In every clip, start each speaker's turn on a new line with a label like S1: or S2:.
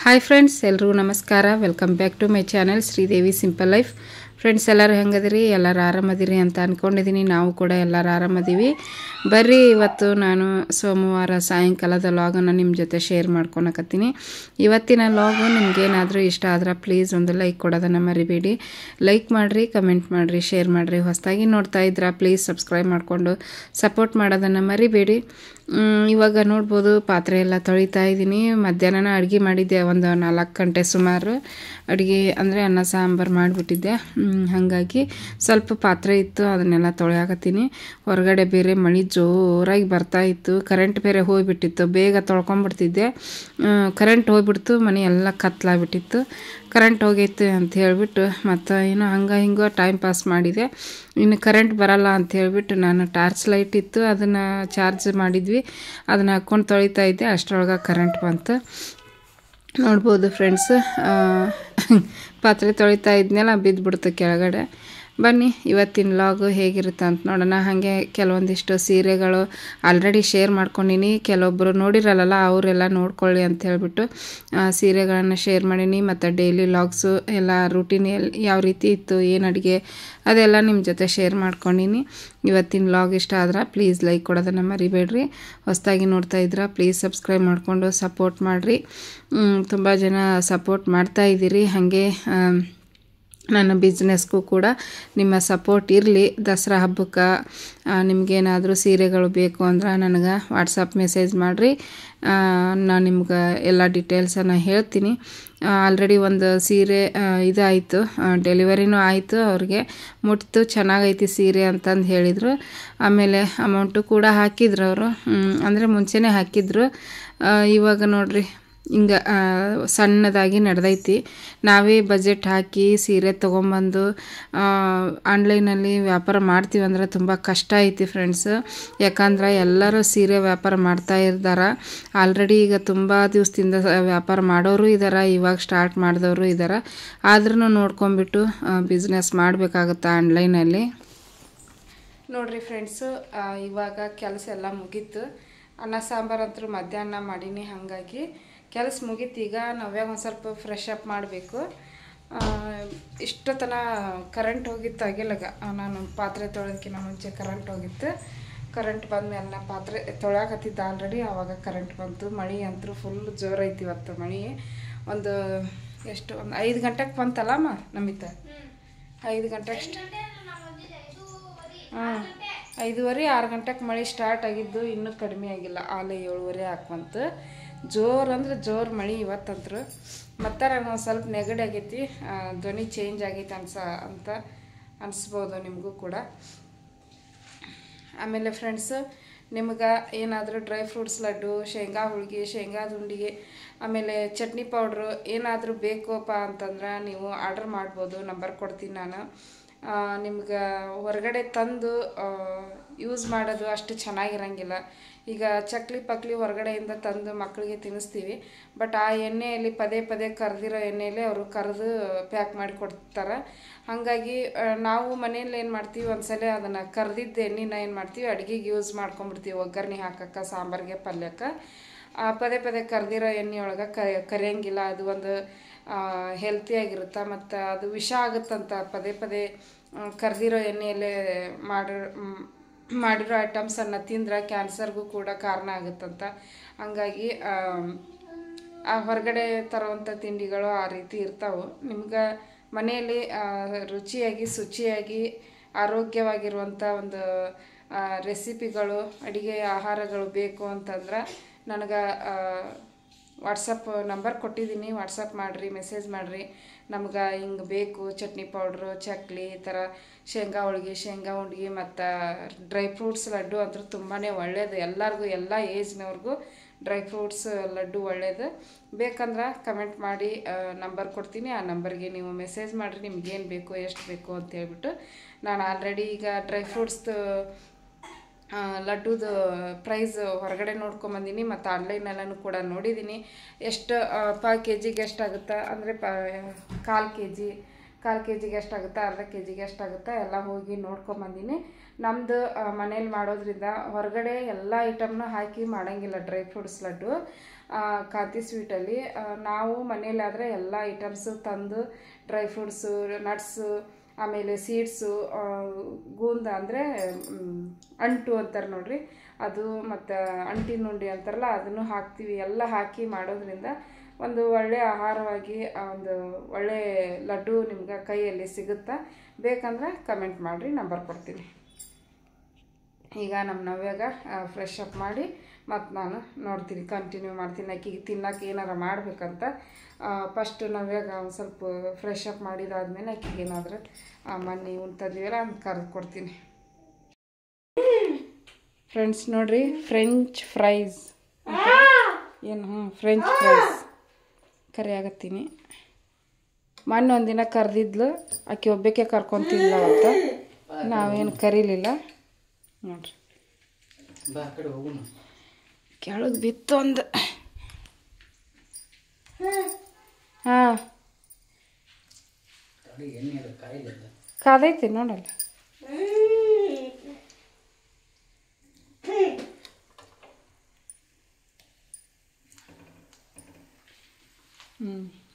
S1: Hi friends, ಎಲ್ರಿಗೂ ನಮಸ್ಕಾರ. Welcome back to my channel Sridevi simple life. Friends, ಎಲ್ಲರೂ ಹೆಂಗದಿರಿ? ಎಲ್ಲರೂ ಆರಾಮದಿರಿ ಅಂತ ಅಂದ್ಕೊಂಡಿದ್ದೀನಿ. ನಾವು ಕೂಡ ಎಲ್ಲರೂ ಆರಾಮದೀವಿ. ಬರ್ರಿ, ಇವತ್ತು ನಾನು ಸೋಮವಾರ ಸಾಯಂಕಾಲದ ಲಾಗನ್ನು ನಿಮ್ಮ ಜೊತೆ ಶೇರ್ ಮಾಡ್ಕೊಳಕತ್ತೀನಿ. ಇವತ್ತಿನ ಲಾಗು ನಿಮ್ಗೇನಾದರೂ ಇಷ್ಟ ಆದ್ರೆ ಪ್ಲೀಸ್ ಒಂದು ಲೈಕ್ ಕೊಡೋದನ್ನು ಮರಿಬೇಡಿ. ಲೈಕ್ ಮಾಡಿರಿ, ಕಮೆಂಟ್ ಮಾಡಿರಿ, ಶೇರ್ ಮಾಡಿರಿ. ಹೊಸದಾಗಿ ನೋಡ್ತಾ ಇದ್ರೆ ಪ್ಲೀಸ್ ಸಬ್ಸ್ಕ್ರೈಬ್ ಮಾಡಿಕೊಂಡು ಸಪೋರ್ಟ್ ಮಾಡೋದನ್ನು ಮರಿಬೇಡಿ. ಇವಾಗ ನೋಡ್ಬೋದು, ಪಾತ್ರೆ ಎಲ್ಲ ತೊಳಿತಾ ಇದ್ದೀನಿ. ಮಧ್ಯಾಹ್ನ ಅಡುಗೆ ಮಾಡಿದ್ದೆ, ಒಂದು 4 ಗಂಟೆ ಸುಮಾರು ಅಡುಗೆ ಅಂದರೆ ಅನ್ನ ಸಾಂಬಾರು ಮಾಡಿಬಿಟ್ಟಿದ್ದೆ. ಹಾಗಾಗಿ ಸ್ವಲ್ಪ ಪಾತ್ರೆ ಇತ್ತು, ಅದನ್ನೆಲ್ಲ ತೊಳೆಯಾಕತ್ತೀನಿ. ಹೊರಗಡೆ ಬೇರೆ ಮಳೆ ಜೋರಾಗಿ ಬರ್ತಾ ಇತ್ತು, ಕರೆಂಟ್ ಬೇರೆ ಹೋಗಿಬಿಟ್ಟಿತ್ತು. ಬೇಗ ತೊಳ್ಕೊಂಬಿಡ್ತಿದ್ದೆ, ಕರೆಂಟ್ ಹೋಗ್ಬಿಡ್ತು, ಮನೆ ಎಲ್ಲ ಕತ್ಲಾಗ್ಬಿಟ್ಟಿತ್ತು. ಕರೆಂಟ್ ಹೋಗೈತೆ ಅಂತ ಹೇಳಿಬಿಟ್ಟು ಮತ್ತು ಏನೋ ಹಿಂಗೋ ಟೈಮ್ ಪಾಸ್ ಮಾಡಿದೆ. ಇನ್ನು ಕರೆಂಟ್ ಬರಲ್ಲ ಅಂತ ಹೇಳಿಬಿಟ್ಟು ನಾನು ಟಾರ್ಚ್ ಲೈಟ್ ಇತ್ತು, ಅದನ್ನು ಚಾರ್ಜ್ ಮಾಡಿದ್ವಿ, ಅದನ್ನು ಹಾಕ್ಕೊಂಡು ತೊಳಿತಾ ಇದ್ದೆ. ಅಷ್ಟರೊಳಗೆ ಕರೆಂಟ್ ಬಂತು. ನೋಡ್ಬೋದು ಫ್ರೆಂಡ್ಸ್, ಪಾತ್ರೆ ತೊಳಿತಾ ಇದ್ನೆಲ್ಲ ಬಿದ್ದುಬಿಡ್ತು ಕೆಳಗಡೆ. ಬನ್ನಿ ಇವತ್ತಿನ ಲಾಗು ಹೇಗಿರುತ್ತೆ ಅಂತ ನೋಡೋಣ. ಹಾಗೆ ಕೆಲವೊಂದಿಷ್ಟು ಸೀರೆಗಳು ಆಲ್ರೆಡಿ ಶೇರ್ ಮಾಡ್ಕೊಂಡಿನಿ, ಕೆಲವೊಬ್ಬರು ನೋಡಿರಲ್ಲ ಅವರೆಲ್ಲ ನೋಡ್ಕೊಳ್ಳಿ ಅಂತ ಹೇಳ್ಬಿಟ್ಟು ಸೀರೆಗಳನ್ನು ಶೇರ್ ಮಾಡೀನಿ. ಮತ್ತು ಡೈಲಿ ಲಾಗ್ಸು ಎಲ್ಲ ರೂಟೀನ್ ಯಾವ ರೀತಿ ಇತ್ತು, ಏನು ಅಡುಗೆ, ಅದೆಲ್ಲ ನಿಮ್ಮ ಜೊತೆ ಶೇರ್ ಮಾಡ್ಕೊಂಡಿನಿ. ಇವತ್ತಿನ ಲಾಗ್ ಇಷ್ಟ ಆದ್ರೆ ಪ್ಲೀಸ್ ಲೈಕ್ ಕೊಡೋದನ್ನು ಮರಿಬೇಡ್ರಿ. ಹೊಸದಾಗಿ ನೋಡ್ತಾ ಇದ್ರೆ ಪ್ಲೀಸ್ ಸಬ್ಸ್ಕ್ರೈಬ್ ಮಾಡಿಕೊಂಡು ಸಪೋರ್ಟ್ ಮಾಡಿರಿ. ತುಂಬ ಜನ ಸಪೋರ್ಟ್ ಮಾಡ್ತಾಯಿದ್ದೀರಿ. ಹಾಗೆ ನನ್ನ ಬಿಸ್ನೆಸ್ಗೂ ಕೂಡ ನಿಮ್ಮ ಸಪೋರ್ಟ್ ಇರಲಿ. ದಸರಾ ಹಬ್ಬಕ್ಕೆ ನಿಮಗೇನಾದರೂ ಸೀರೆಗಳು ಬೇಕು ಅಂದ್ರೆ ನನಗೆ ವಾಟ್ಸಪ್ ಮೆಸೇಜ್ ಮಾಡಿರಿ, ನಾನು ನಿಮ್ಗೆ ಎಲ್ಲ ಡೀಟೇಲ್ಸನ್ನು ಹೇಳ್ತೀನಿ. ಆಲ್ರೆಡಿ ಒಂದು ಸೀರೆ ಇದಾಯಿತು, ಡೆಲಿವರಿನೂ ಆಯಿತು, ಅವ್ರಿಗೆ ಮುಟ್ತು, ಚೆನ್ನಾಗೈತಿ ಸೀರೆ ಅಂತಂದು ಹೇಳಿದರು. ಆಮೇಲೆ ಅಮೌಂಟು ಕೂಡ ಹಾಕಿದ್ರು ಅವರು, ಅಂದರೆ ಮುಂಚೆನೇ ಹಾಕಿದ್ರು. ಇವಾಗ ನೋಡ್ರಿ ಹಿಂಗೆ ಸಣ್ಣದಾಗಿ ನಡೆದೈತಿ. ನಾವೇ ಬಜೆಟ್ ಹಾಕಿ ಸೀರೆ ತೊಗೊಂಬಂದು ಆನ್ಲೈನಲ್ಲಿ ವ್ಯಾಪಾರ ಮಾಡ್ತೀವಿ ಅಂದ್ರೆ ತುಂಬ ಕಷ್ಟ ಐತಿ ಫ್ರೆಂಡ್ಸ್. ಯಾಕಂದ್ರೆ ಎಲ್ಲರೂ ಸೀರೆ ವ್ಯಾಪಾರ ಮಾಡ್ತಾ ಇದ್ದಾರೆ. ಆಲ್ರೆಡಿ ಈಗ ತುಂಬ ದಿವಸದಿಂದ ವ್ಯಾಪಾರ ಮಾಡೋರು ಇದ್ದಾರೆ, ಇವಾಗ ಸ್ಟಾರ್ಟ್ ಮಾಡಿದವರು ಇದ್ದಾರೆ. ಆದ್ರೂ ನೋಡ್ಕೊಂಬಿಟ್ಟು ಬಿಸ್ನೆಸ್ ಮಾಡಬೇಕಾಗುತ್ತೆ ಆನ್ಲೈನಲ್ಲಿ. ನೋಡಿರಿ ಫ್ರೆಂಡ್ಸು, ಇವಾಗ ಕೆಲಸ ಎಲ್ಲ ಮುಗೀತು. ಅನ್ನ ಸಾಂಬಾರು ಅಂತೂ ಮಧ್ಯಾಹ್ನ ಮಾಡೀನಿ, ಹಾಗಾಗಿ ಕೆಲಸ ಮುಗೀತು. ಈಗ ನಾವ್ಯಾಗ ಒಂದು ಸ್ವಲ್ಪ ಫ್ರೆಶ್ ಅಪ್ ಮಾಡಬೇಕು. ಇಷ್ಟೊತ್ತನ ಕರೆಂಟ್ ಹೋಗಿತ್ತು ಆಗಿಲ್ಲಾಗ, ನಾನು ಪಾತ್ರೆ ತೊಳೆದಕ್ಕಿಂತ ಮುಂಚೆ ಕರೆಂಟ್ ಹೋಗಿತ್ತು. ಕರೆಂಟ್ ಬಂದಮೇಲೆ ನಾ ಪಾತ್ರೆ ತೊಳ್ಯಾಕತ್ತಿದ್ದೆ ಆಲ್ರೆಡಿ, ಆವಾಗ ಕರೆಂಟ್ ಬಂತು. ಮಳೆ ಅಂತೂ ಫುಲ್ ಜೋರೈತಿ ಇವತ್ತು ಮಳೆ. ಒಂದು 5 ಗಂಟೆಗೆ ಬಂತಲ್ಲಮ್ಮ ನಮ್ಮಿತ್ತ, 5 ಗಂಟೆಗೆ 5:30 6 ಗಂಟೆಗೆ ಮಳೆ ಸ್ಟಾರ್ಟ್ ಆಗಿದ್ದು, ಇನ್ನೂ ಕಡಿಮೆ ಆಗಿಲ್ಲ. ಆಲೆ 7:30 ಹಾಕ್ಬಂತು. ಜೋರು ಅಂದ್ರೆ ಜೋರು ಮಳೆ ಇವತ್ತಂತರು. ಮತ್ತು ನಾನು ಸ್ವಲ್ಪ ನೆಗಡಿ ಆಗೈತಿ, ಧ್ವನಿ ಚೇಂಜ್ ಆಗೈತಿ ಅಂತ ಅನಿಸ್ಬೋದು ನಿಮಗೂ ಕೂಡ. ಆಮೇಲೆ ಫ್ರೆಂಡ್ಸ್, ನಿಮ್ಗೆ ಏನಾದರೂ ಡ್ರೈ ಫ್ರೂಟ್ಸ್ ಲಡ್ಡು, ಶೇಂಗಾ ಹೋಳಿಗೆ, ಶೇಂಗಾದ ಉಂಡಿಗೆ, ಆಮೇಲೆ ಚಟ್ನಿ ಪೌಡ್ರು ಏನಾದರೂ ಬೇಕಪ್ಪ ಅಂತಂದ್ರೆ ನೀವು ಆರ್ಡ್ರ್ ಮಾಡ್ಬೋದು. ನಂಬರ್ ಕೊಡ್ತೀನಿ ನಾನು. ನಿಮ್ಗೆ ಹೊರಗಡೆ ತಂದು ಯೂಸ್ ಮಾಡೋದು ಅಷ್ಟು ಚೆನ್ನಾಗಿರಂಗಿಲ್ಲ. ಈಗ ಚಕ್ಲಿ ಪಕ್ಲಿ ಹೊರಗಡೆಯಿಂದ ತಂದು ಮಕ್ಕಳಿಗೆ ತಿನ್ನಿಸ್ತೀವಿ, ಬಟ್ ಆ ಎಣ್ಣೆಯಲ್ಲಿ ಪದೇ ಕರೆದಿರೋ ಎಣ್ಣೆಯಲ್ಲಿ ಅವರು ಕರೆದು ಪ್ಯಾಕ್ ಮಾಡಿ ಕೊಡ್ತಾರೆ. ಹಾಗಾಗಿ ನಾವು ಮನೆಯಲ್ಲಿ ಏನು ಮಾಡ್ತೀವಿ, ಒಂದ್ಸಲ ಅದನ್ನು ಕರೆದಿದ್ದ ಎಣ್ಣೆನ ಏನು ಮಾಡ್ತೀವಿ, ಅಡುಗೆಗೆ ಯೂಸ್ ಮಾಡ್ಕೊಂಬಿಡ್ತೀವಿ. ಒಗ್ಗರಣೆ ಹಾಕಕ್ಕೆ, ಸಾಂಬಾರಿಗೆ, ಪಲ್ಯಕ್ಕೆ. ಪದೇ ಕರೆದಿರೋ ಎಣ್ಣೆ ಒಳಗೆ ಕರಿಯಂಗಿಲ್ಲ. ಅದು ಒಂದು ಹೆಲ್ತಿಯಾಗಿರುತ್ತೆ, ಮತ್ತು ಅದು ವಿಷ ಆಗುತ್ತಂತ. ಪದೇ ಕರೆದಿರೋ ಎಣ್ಣೆಯಲ್ಲೇ ಮಾಡಿರೋ ಐಟಮ್ಸನ್ನು ತಿಂದ್ರೆ ಕ್ಯಾನ್ಸರ್ಗೂ ಕೂಡ ಕಾರಣ ಆಗುತ್ತಂತ. ಹಾಗಾಗಿ ಆ ಹೊರಗಡೆ ತರುವಂಥ ತಿಂಡಿಗಳು ಆ ರೀತಿ ಇರ್ತಾವೆ. ನಿಮ್ಗೆ ಮನೆಯಲ್ಲಿ ರುಚಿಯಾಗಿ, ಶುಚಿಯಾಗಿ, ಆರೋಗ್ಯವಾಗಿರುವಂಥ ಒಂದು ರೆಸಿಪಿಗಳು, ಅಡುಗೆ ಆಹಾರಗಳು ಬೇಕು ಅಂತಂದ್ರೆ ನನಗೆ ವಾಟ್ಸಪ್ ನಂಬರ್ ಕೊಟ್ಟಿದ್ದೀನಿ. ವಾಟ್ಸಪ್ ಮಾಡಿರಿ, ಮೆಸೇಜ್ ಮಾಡಿರಿ. ನಮ್ಗೆ ಹಿಂಗೆ ಬೇಕು ಚಟ್ನಿ ಪೌಡ್ರು, ಚಕ್ಲಿ, ಈ ಥರ ಶೇಂಗಾ ಹೋಳಿಗೆ, ಶೇಂಗಾ ಉಂಡಿಗೆ ಮತ್ತು ಡ್ರೈ ಫ್ರೂಟ್ಸ್ ಲಡ್ಡು ಅಂತೂ ತುಂಬಾ ಒಳ್ಳೆಯದು. ಎಲ್ಲರಿಗೂ, ಎಲ್ಲ ಏಜ್ನವ್ರಿಗೂ ಡ್ರೈ ಫ್ರೂಟ್ಸ್ ಲಡ್ಡು ಒಳ್ಳೆಯದು. ಬೇಕಂದ್ರೆ ಕಮೆಂಟ್ ಮಾಡಿ ನಂಬರ್ ಕೊಡ್ತೀನಿ. ಆ ನಂಬರ್ಗೆ ನೀವು ಮೆಸೇಜ್ ಮಾಡಿರಿ, ನಿಮ್ಗೇನು ಬೇಕು, ಎಷ್ಟು ಬೇಕು ಅಂತ ಹೇಳ್ಬಿಟ್ಟು. ನಾನು ಆಲ್ರೆಡಿ ಈಗ ಡ್ರೈ ಫ್ರೂಟ್ಸ್ದು ಲಡ್ಡುದು ಪ್ರೈಸ್ ಹೊರಗಡೆ ನೋಡ್ಕೊಂಬಂದಿನಿ, ಮತ್ತು ಆನ್ಲೈನಲ್ಲೂ ಕೂಡ ನೋಡಿದ್ದೀನಿ. ಎಷ್ಟು kg ಎಷ್ಟಾಗುತ್ತೆ ಅಂದರೆ 1/4 kg ಎಷ್ಟಾಗುತ್ತೆ, ಅರ್ಧ kg ಎಷ್ಟಾಗುತ್ತೆ ಎಲ್ಲ ಹೋಗಿ ನೋಡ್ಕೊಂಬಂದಿನಿ. ನಮ್ಮದು ಮನೇಲಿ ಮಾಡೋದ್ರಿಂದ ಹೊರಗಡೆ ಎಲ್ಲ ಐಟಮ್ನ ಹಾಕಿ ಮಾಡೋಂಗಿಲ್ಲ ಡ್ರೈ ಫ್ರೂಟ್ಸ್ ಲಡ್ಡು. ಕಾತಿ ಸ್ವೀಟಲ್ಲಿ ನಾವು ಮನೇಲಾದರೆ ಎಲ್ಲ ಐಟಮ್ಸು ತಂದು ಡ್ರೈ ಫ್ರೂಟ್ಸು ನಟ್ಸು ಆಮೇಲೆ ಸೀಡ್ಸು ಗೂಂದ ಅಂದರೆ ಅಂಟು ಅಂತಾರೆ ನೋಡ್ರಿ ಅದು ಮತ್ತು ಅಂಟಿನ ಉಂಡೆ ಅಂತಾರಲ್ಲ ಅದನ್ನು ಹಾಕ್ತೀವಿ. ಎಲ್ಲ ಹಾಕಿ ಮಾಡೋದ್ರಿಂದ ಒಂದು ಒಳ್ಳೆಯ ಆಹಾರವಾಗಿ ಒಂದು ಒಳ್ಳೆ ಲಡ್ಡು ನಿಮ್ಗೆ ಕೈಯಲ್ಲಿ ಸಿಗುತ್ತಾ. ಬೇಕಂದ್ರೆ ಕಮೆಂಟ್ ಮಾಡಿರಿ, ನಂಬರ್ ಕೊಡ್ತೀನಿ. ಈಗ ನಮ್ಮ ನವ್ಯಾಗ ಫ್ರೆಶ್ ಅಪ್ ಮಾಡಿ ಮತ್ತು ನಾನು ನೋಡ್ತೀನಿ, ಕಂಟಿನ್ಯೂ ಮಾಡ್ತೀನಿ. ಆಕಿಗೆ ತಿನ್ನೋಕೆ ಏನಾರು ಮಾಡಬೇಕಂತ. ಫಸ್ಟ್ ನವ್ಯಾಗ ಒಂದು ಸ್ವಲ್ಪ ಫ್ರೆಶ್ ಅಪ್ ಮಾಡಿದಾದ್ಮೇಲೆ ಆಕಿಗೆ ಏನಾದರೂ ಮನೆ ಉಂಟದಿವಲ್ಲ ಅಂತ ಕರೆದು ಕೊಡ್ತೀನಿ. ಫ್ರೆಂಡ್ಸ್ ನೋಡ್ರಿ, ಫ್ರೆಂಚ್ ಫ್ರೈಸ್ ಏನು ಫ್ರೆಂಚ್ ಫ್ರೈಸ್ ಕರಿಯಾಗತ್ತೀನಿ. ಮೊನ್ನೆ ಒಂದಿನ ಕರೆದಿದ್ಲು, ಆಕೆ ಒಬ್ಬಕ್ಕೆ ಕರ್ಕೊಂತಿಲ್ಲ ಅವತ್ತ, ನಾವೇನು ಕರೀಲಿಲ್ಲ ನೋಡ್ರಿ. ಕೆಳಗೆ ಬಿತ್ತು ಒಂದು. ಹಾಂ ಕಾದೈತಿ ನೋಡಲ್ಲ.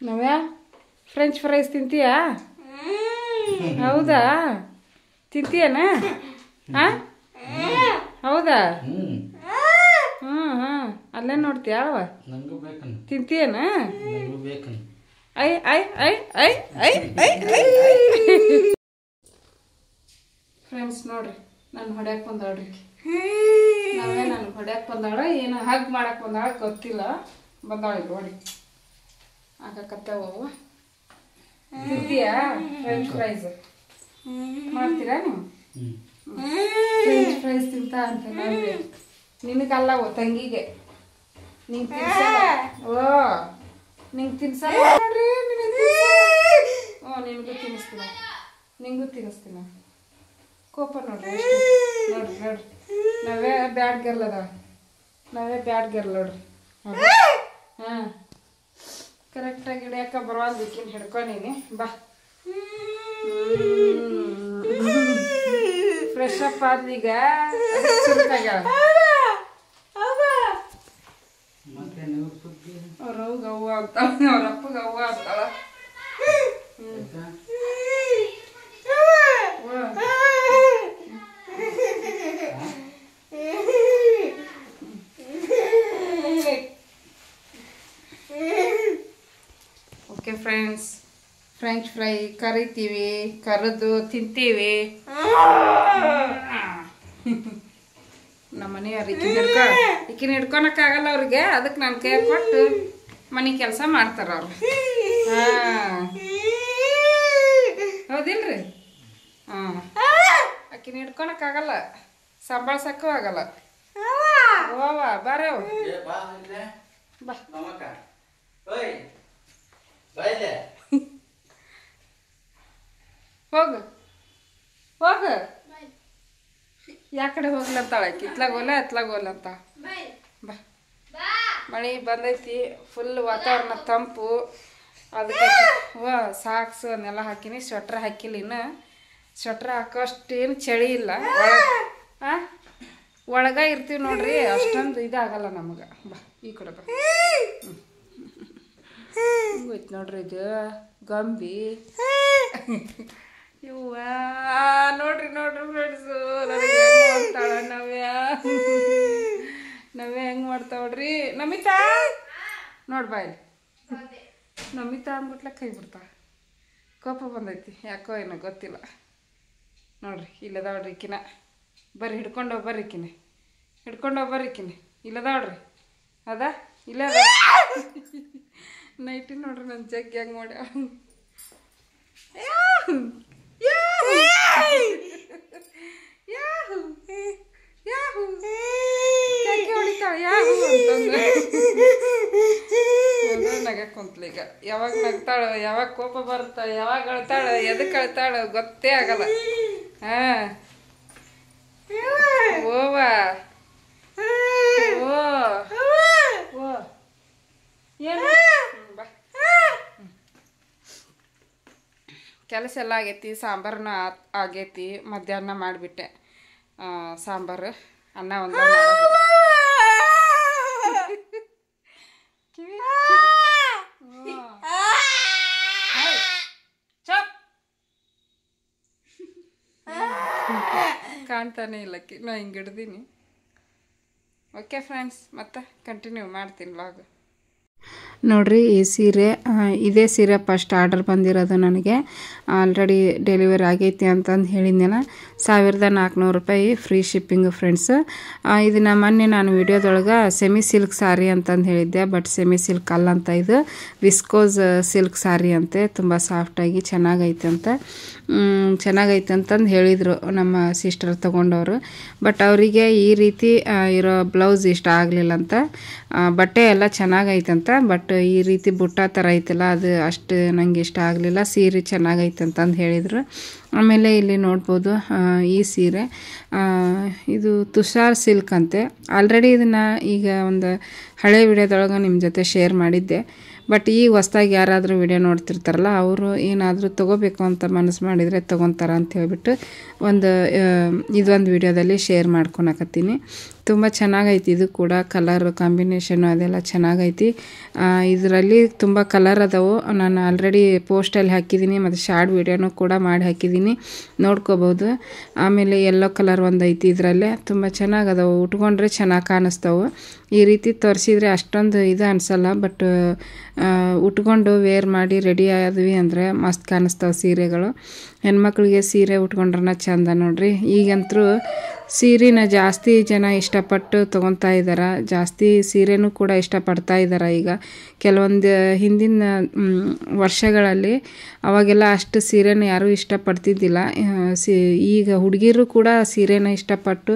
S1: ನವ್ಯಾ ಫ್ರೆಂಚ್ ಫ್ರೈಸ್ ತಿಂತೀಯಾ? ಹೌದಾ, ತಿಂತೀಯನ? ಹಾಂ ಹೌದಾ? ಹಾಂ ಅಲ್ಲೇ ನೋಡ್ತೀಯ ಅಲ್ವ? ತಿಂತೀಯನ? I I I I I I friends ನೋಡ್ರಿ, ನಾನು ಹೊಡ್ಯಾಕೆ ಬಂದಾಳ್ರಿ. ನಾವೇ ನಾನು ಹೊಡ್ಯಾಕೆ ಬಂದಾಳ, ಏನು ಹಗ್ ಮಾಡಕ್ಕೆ ಬಂದಾಳ ಗೊತ್ತಿಲ್ಲ. ಬಂದಾಳ ನೋಡಿ ಆಗಕತ್ತವು. ತಿಂತೀಯಾ ಫ್ರೆಂಚ್ ಫ್ರೈಸ್? ಮಾಡ್ತೀರಾ ನೀವು? ಫ್ರೆಂಚ್ ಫ್ರೈಸ್ ತಿಂತ ಅಂತ ನನಗೆ, ನಿನಗಲ್ಲವು ತಂಗಿಗೆ. ನಿಂಗೆ ತಿನ್ಸಲ್ಲ. ಓ ನಿಂಗೆ ತಿನ್ಸಲ್ಲ ನೋಡ್ರಿ, ನಿನಗೂ ತಿನ್ನಿಸ್ತೀನಿ, ನಿಂಗೂ ತಿನ್ನಿಸ್ತೀನಿ. ಕೋಪ ನೋಡ್ರಿ ನೋಡ್ರಿ ನೋಡ್ರಿ, ನಾವೇ ಬ್ಯಾಡ್ ಗರ್ಲ್ ಅದ, ನಾವೇ ಬ್ಯಾಡ್ ಗರ್ಲ್ ನೋಡ್ರಿ. ಹಾಂ ಕರೆಕ್ಟಾಗಿ ಹಿಡಿಯಕ್ಕೆ ಬರೋದಕ್ಕಿಂತ ಹಿಡ್ಕೊಂಡೀನಿ. ಬಾ ಫ್ರೆಶ್ ಅಪ್ ಆದ್ಲೀಗ ಚುರುಕಾಗ್ಯಾಳ. ಅವ್ರವ್ ಗವ್ವ ಅಂತಾಳ, ಅವ್ರಪ್ಪ ಗವ್ವ ಅಂತಾಳ. ಓಕೆ ಫ್ರೆಂಡ್ಸ್, ಫ್ರೆಂಚ್ ಫ್ರೈ ಕರಿತೀವಿ, ಕರೆದು ತಿಂತೀವಿ. ನಮ್ಮ ಮನೆಯವ್ರು ಈಕಿನ ಹಿಡ್ಕೊಳಕ್ಕಾಗಲ್ಲ ಅವ್ರಿಗೆ, ಅದಕ್ಕೆ ನಾನು ಕೈ ಕೊಟ್ಟು ಮನೆ ಕೆಲಸ ಮಾಡ್ತಾರ ಅವ್ರು. ಹಾಂ ಹೌದಿಲ್ರಿ? ಹಾಂ ಆಕಿನ ಹಿಡ್ಕೊಳಕ್ಕಾಗಲ್ಲ, ಸಂಭಾಳ್ಸಕ್ಕೂ ಆಗಲ್ಲ. ಓವ ಬಾರವ್ ಬಾ. ಹೋಗು ಹೋಗು, ಯಾ ಕಡೆ ಹೋಗ್ಲಂತಾಳ ಆಕಿ, ಇತ್ಲಾಗ ಹೋಗ್ಲ ಅತ್ಲಾಗ ಹೋಗ್ಲ ಅಂತ. ಬಾ, ಮಳೆ ಬಂದೈತಿ, ಫುಲ್ ವಾತಾವರಣ ತಂಪು. ಅದಕ್ಕೆ ಸಾಕ್ಸು ಅದನ್ನೆಲ್ಲ ಹಾಕಿನಿ. ಸ್ವೆಟ್ರ್ ಹಾಕಿಲ್ಲ ಇನ್ನು, ಸ್ವೆಟ್ರ್ ಹಾಕೋಷ್ಟೇನು ಚಳಿ ಇಲ್ಲ. ಒಳಗ ಇರ್ತೀವಿ ನೋಡ್ರಿ, ಅಷ್ಟೊಂದು ಇದಾಗಲ್ಲ ನಮಗೆ. ಬಾ ಈ ಕಡೆ ಬಾ. ಹಿಂಗೋಯ್ತು ನೋಡ್ರಿ ಇದು ಗೊಂಬಿ. ಇವ್ವ ನೋಡ್ರಿ ನೋಡ್ರಿ ಫ್ರೆಂಡ್ಸು, ನನಗೆ ಹೆಂಗೆ ಮಾಡ್ತಾಳ ನವ್ಯ ಹೆಂಗೆ ಮಾಡ್ತಾವ್ರಿ. ನಮಿತಾ ನೋಡಿ ಬಾಯ್, ನಮಿತಾ ಅಂದ್ಬಿಟ್ಲೆ ಕೈ ಬಿಡ್ತಾಳ. ಕೋಪ ಬಂದೈತಿ ಯಾಕೋ ಏನೋ ಗೊತ್ತಿಲ್ಲ. ನೋಡ್ರಿ ಇಲ್ಲದಾವ್ರಿ ಈಕಿನ, ಬರ್ರಿ ಹಿಡ್ಕೊಂಡೋಗಿ ಬರ್ರಿ ಈಕಿನ, ಹಿಡ್ಕೊಂಡೋಗಿ ಬರ್ರಿ ಈಕಿನ. ಇಲ್ಲದಾವ್ರಿ ಅದಾ ಇಲ್ಲ ನೈಟಿ ನೋಡ್ರಿ ನನ್ನ ಜಗ್ಗಿ ಹೆಂಗೆ ಮಾಡ್ಯ. ಹೊಡಿತಾಳ ಯಾಹು ಅಂತಂದ್ರೆ ನಗಕ್ಕೆ ಕುಂತ್ಲ. ಈಗ ಯಾವಾಗ ನಗ್ತಾಳ, ಯಾವಾಗ ಕೋಪ ಬರುತ್ತಾಳ, ಯಾವಾಗ ಅಳ್ತಾಳ, ಎದಕ್ಕೆ ಅಳ್ತಾಳ ಗೊತ್ತೇ ಆಗಲ್ಲ. ಹಾಂ ಓವಾ ಓ ಓ ಏನು ಬಾ. ಕೆಲಸ ಎಲ್ಲ ಆಗೈತಿ, ಸಾಂಬಾರನ್ನ ಆಗೈತಿ. ಮಧ್ಯಾಹ್ನ ಮಾಡಿಬಿಟ್ಟೆ ಸಾಂಬಾರು, ಅನ್ನ ಒಂದು ಮಾಡೋದು. ಕಿವಿ ಚಪ್ ಕಾಣ್ತಾನೆ ಇಲ್ಲಕ್ಕಿ ನಾ ಹಿಂಗೆ ಹಿಡ್ದೀನಿ. ಓಕೆ ಫ್ರೆಂಡ್ಸ್, ಮತ್ತೆ ಕಂಟಿನ್ಯೂ ಮಾಡ್ತೀನಿ ವ್ಲಾಗ್. ನೋಡಿರಿ ಈ ಸೀರೆ, ಇದೇ ಸೀರೆ ಫಸ್ಟ್ ಆರ್ಡರ್ ಬಂದಿರೋದು ನನಗೆ. ಆಲ್ರೆಡಿ ಡೆಲಿವರಿ ಆಗೈತಿ ಅಂತಂದು ಹೇಳಿದ್ನಲ್ಲ. 1400 ರೂಪಾಯಿ ಫ್ರೀ ಶಿಪ್ಪಿಂಗು ಫ್ರೆಂಡ್ಸ್. ಇದನ್ನು ಮೊನ್ನೆ ನಾನು ವಿಡಿಯೋದೊಳಗೆ ಸೆಮಿ ಸಿಲ್ಕ್ ಸಾರಿ ಅಂತಂದು ಹೇಳಿದ್ದೆ, ಬಟ್ ಸೆಮಿ ಸಿಲ್ಕ್ ಅಲ್ಲ ಅಂತ, ಇದು ವಿಸ್ಕೋಸ್ ಸಿಲ್ಕ್ ಸಾರಿ ಅಂತೆ. ತುಂಬ ಸಾಫ್ಟಾಗಿ ಚೆನ್ನಾಗೈತೆ ಅಂತಂದು ಹೇಳಿದರು ನಮ್ಮ ಸಿಸ್ಟರ್ ತೊಗೊಂಡವರು. ಬಟ್ ಅವರಿಗೆ ಈ ರೀತಿ ಇರೋ ಬ್ಲೌಸ್ ಇಷ್ಟ ಆಗಲಿಲ್ಲ ಅಂತ. ಬಟ್ಟೆ ಎಲ್ಲ ಚೆನ್ನಾಗೈತಂತ, ಬಟ್ ಈ ರೀತಿ ಬುಟ್ಟ ಥರ ಐತಲ್ಲ ಅದು ಅಷ್ಟು ನನಗೆ ಇಷ್ಟ ಆಗಲಿಲ್ಲ. ಸೀರೆ ಚೆನ್ನಾಗೈತೆ ಅಂತಂದು ಹೇಳಿದರು. ಆಮೇಲೆ ಇಲ್ಲಿ ನೋಡ್ಬೋದು ಈ ಸೀರೆ, ಇದು ತುಷಾರ್ ಸಿಲ್ಕ್ ಅಂತೆ. ಆಲ್ರೆಡಿ ಇದನ್ನು ಈಗ ಒಂದು ಹಳೆ ವಿಡಿಯೋದೊಳಗೆ ನಿಮ್ಮ ಜೊತೆ ಶೇರ್ ಮಾಡಿದ್ದೆ. ಬಟ್ ಈಗ ಹೊಸ್ದಾಗಿ ಯಾರಾದರೂ ವಿಡಿಯೋ ನೋಡ್ತಿರ್ತಾರಲ್ಲ, ಅವರು ಏನಾದರೂ ತೊಗೋಬೇಕು ಅಂತ ಮನಸ್ಸು ಮಾಡಿದರೆ ತೊಗೊತಾರ ಅಂತ ಹೇಳ್ಬಿಟ್ಟು ಇದೊಂದು ವಿಡಿಯೋದಲ್ಲಿ ಶೇರ್ ಮಾಡ್ಕೊಳಕತ್ತೀನಿ. ತುಂಬ ಚೆನ್ನಾಗೈತಿ. ಇದು ಕೂಡ ಕಲರ್ ಕಾಂಬಿನೇಷನು ಅದೆಲ್ಲ ಚೆನ್ನಾಗೈತಿ. ಇದರಲ್ಲಿ ತುಂಬ ಕಲರ್ ಅದಾವು. ನಾನು ಆಲ್ರೆಡಿ ಪೋಸ್ಟಲ್ಲಿ ಹಾಕಿದ್ದೀನಿ ಮತ್ತು ಶಾರ್ಟ್ ವಿಡಿಯೋನು ಕೂಡ ಮಾಡಿ ಹಾಕಿದ್ದೀನಿ, ನೋಡ್ಕೋಬೋದು. ಆಮೇಲೆ ಯೆಲ್ಲೋ ಕಲರ್ ಒಂದು ಐತಿ. ಇದರಲ್ಲೇ ತುಂಬ ಚೆನ್ನಾಗದವು, ಉಟ್ಕೊಂಡ್ರೆ ಚೆನ್ನಾಗಿ ಕಾಣಿಸ್ತಾವೆ. ಈ ರೀತಿ ತೋರಿಸಿದ್ರೆ ಅಷ್ಟೊಂದು ಇದು ಅನಿಸಲ್ಲ, ಬಟ್ ಉಟ್ಕೊಂಡು ವೇರ್ ಮಾಡಿ ರೆಡಿ ಆದ್ವಿ ಅಂದರೆ ಮಸ್ತ್ ಕಾಣಿಸ್ತಾವೆ ಸೀರೆಗಳು. ಹೆಣ್ಮಕ್ಳಿಗೆ ಸೀರೆ ಉಟ್ಕೊಂಡ್ರೆ ಚಂದ ನೋಡ್ರಿ. ಈಗಂತರೂ ಸೀರೆನ ಜಾಸ್ತಿ ಜನ ಇಷ್ಟಪಟ್ಟು ತೊಗೊತಾ ಇದ್ದಾರೆ. ಜಾಸ್ತಿ ಸೀರೆನೂ ಕೂಡ ಇಷ್ಟಪಡ್ತಾ ಇದ್ದಾರೆ. ಈಗ ಕೆಲವೊಂದು ಹಿಂದಿನ ವರ್ಷಗಳಲ್ಲಿ ಅವಾಗೆಲ್ಲ ಅಷ್ಟು ಸೀರೆನ ಯಾರೂ ಇಷ್ಟಪಡ್ತಿದ್ದಿಲ್ಲ. ಈಗ ಹುಡುಗಿರು ಕೂಡ ಸೀರೆನ ಇಷ್ಟಪಟ್ಟು